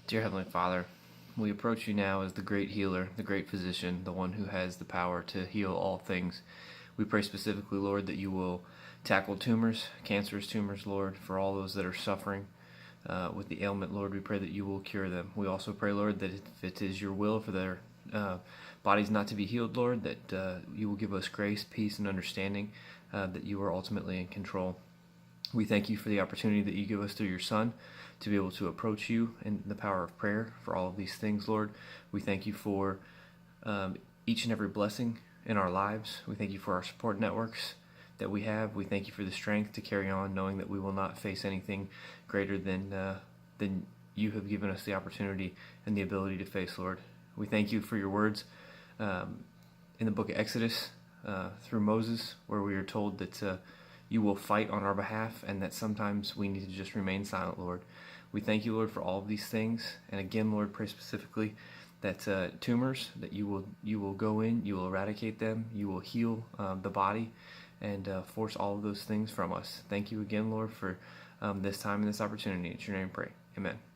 Dear Heavenly Father, we approach you now as the great healer, the great physician, the one who has the power to heal all things. We pray specifically, Lord, that you will tackle tumors, cancerous tumors, Lord, for all those that are suffering with the ailment, Lord. We pray that you will cure them. We also pray, Lord, that if it is your will for their bodies not to be healed, Lord, that you will give us grace, peace, and understanding, that you are ultimately in control. We thank you for the opportunity that you give us through your Son to be able to approach you in the power of prayer for all of these things, Lord. We thank you for each and every blessing in our lives. We thank you for our support networks that we have. We thank you for the strength to carry on, knowing that we will not face anything greater than you have given us the opportunity and the ability to face, Lord. We thank you for your words in the book of Exodus through Moses, where we are told that you will fight on our behalf, and that sometimes we need to just remain silent, Lord. We thank you, Lord, for all of these things. And again, Lord, pray specifically that tumors, that you will go in, you will eradicate them, you will heal the body, and force all of those things from us. Thank you again, Lord, for this time and this opportunity. In your name, pray. Amen.